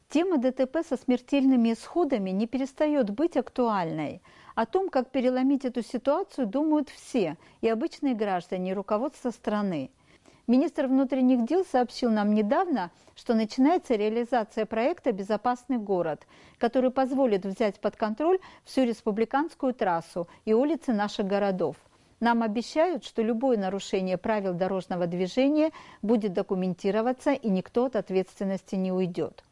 Тема ДТП со смертельными исходами не перестает быть актуальной. О том, как переломить эту ситуацию, думают все, и обычные граждане, и руководство страны. Министр внутренних дел сообщил нам недавно, что начинается реализация проекта «Безопасный город», который позволит взять под контроль всю республиканскую трассу и улицы наших городов. Нам обещают, что любое нарушение правил дорожного движения будет документироваться, и никто от ответственности не уйдет.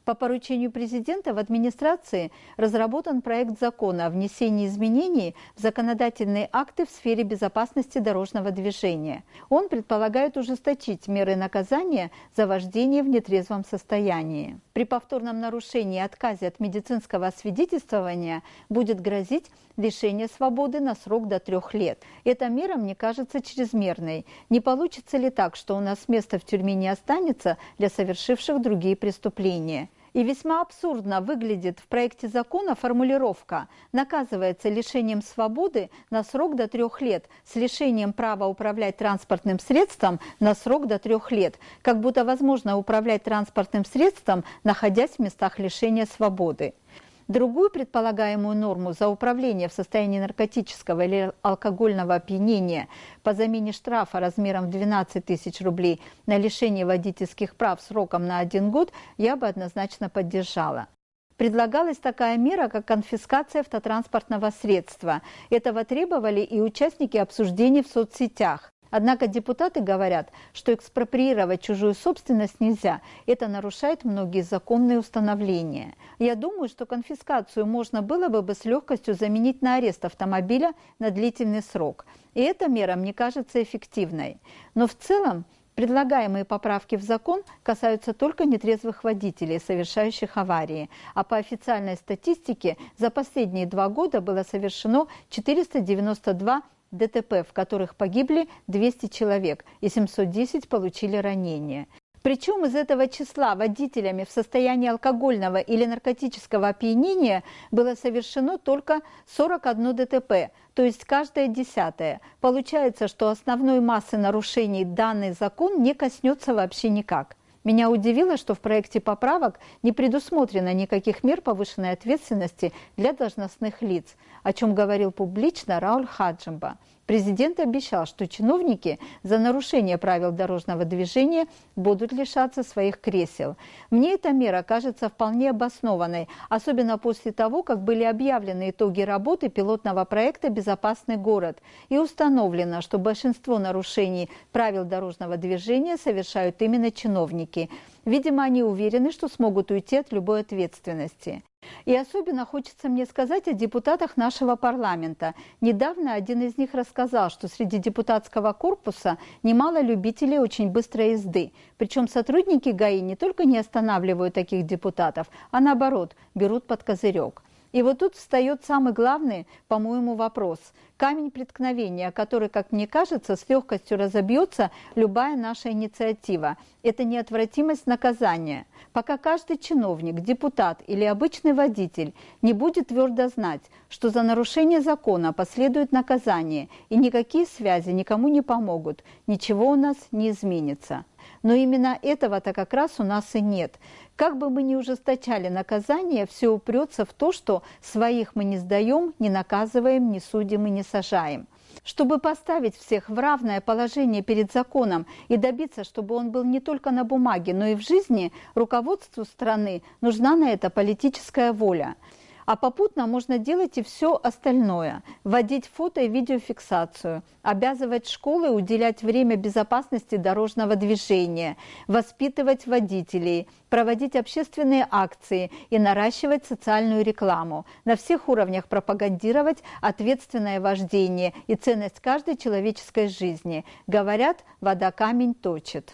По поручению президента в администрации разработан проект закона о внесении изменений в законодательные акты в сфере безопасности дорожного движения. Он предполагает ужесточить меры наказания за вождение в нетрезвом состоянии. При повторном нарушении и отказе от медицинского освидетельствования будет грозить лишение свободы на срок до 3 лет. Эта мера мне кажется чрезмерной. Не получится ли так, что у нас места в тюрьме не останется для совершивших другие преступления? И весьма абсурдно выглядит в проекте закона формулировка «наказывается лишением свободы на срок до 3 лет с лишением права управлять транспортным средством на срок до 3 лет», как будто возможно управлять транспортным средством, находясь в местах лишения свободы. Другую предполагаемую норму за управление в состоянии наркотического или алкогольного опьянения по замене штрафа размером в 12 тысяч рублей на лишение водительских прав сроком на 1 год я бы однозначно поддержала. Предлагалась такая мера, как конфискация автотранспортного средства. Этого требовали и участники обсуждений в соцсетях. Однако депутаты говорят, что экспроприировать чужую собственность нельзя. Это нарушает многие законные установления. Я думаю, что конфискацию можно было бы с легкостью заменить на арест автомобиля на длительный срок. И эта мера мне кажется эффективной. Но в целом предлагаемые поправки в закон касаются только нетрезвых водителей, совершающих аварии. А по официальной статистике за последние 2 года было совершено 492 ДТП, в которых погибли 200 человек и 710 получили ранения. Причем из этого числа водителями в состоянии алкогольного или наркотического опьянения было совершено только 41 ДТП, то есть каждое 10-е. Получается, что основной массы нарушений данный закон не коснется вообще никак. Меня удивило, что в проекте поправок не предусмотрено никаких мер повышенной ответственности для должностных лиц, о чем говорил публично Рауль Хаджимба. Президент обещал, что чиновники за нарушение правил дорожного движения будут лишаться своих кресел. Мне эта мера кажется вполне обоснованной, особенно после того, как были объявлены итоги работы пилотного проекта «Безопасный город» и установлено, что большинство нарушений правил дорожного движения совершают именно чиновники. Видимо, они уверены, что смогут уйти от любой ответственности. И особенно хочется мне сказать о депутатах нашего парламента. Недавно один из них рассказал, что среди депутатского корпуса немало любителей очень быстрой езды. Причем сотрудники ГАИ не только не останавливают таких депутатов, а наоборот, берут под козырек. И вот тут встает самый главный, по-моему, вопрос. Камень преткновения, который, как мне кажется, с легкостью разобьется любая наша инициатива. Это неотвратимость наказания. Пока каждый чиновник, депутат или обычный водитель не будет твердо знать, что за нарушение закона последует наказание, и никакие связи никому не помогут, ничего у нас не изменится. Но именно этого-то как раз у нас и нет. Как бы мы ни ужесточали наказание, все упрется в то, что своих мы не сдаем, не наказываем, не судим и не сажаем. Чтобы поставить всех в равное положение перед законом и добиться, чтобы он был не только на бумаге, но и в жизни, руководству страны нужна на это политическая воля. А попутно можно делать и все остальное. Вводить фото- и видеофиксацию, обязывать школы уделять время безопасности дорожного движения, воспитывать водителей, проводить общественные акции и наращивать социальную рекламу. На всех уровнях пропагандировать ответственное вождение и ценность каждой человеческой жизни. Говорят, вода камень точит.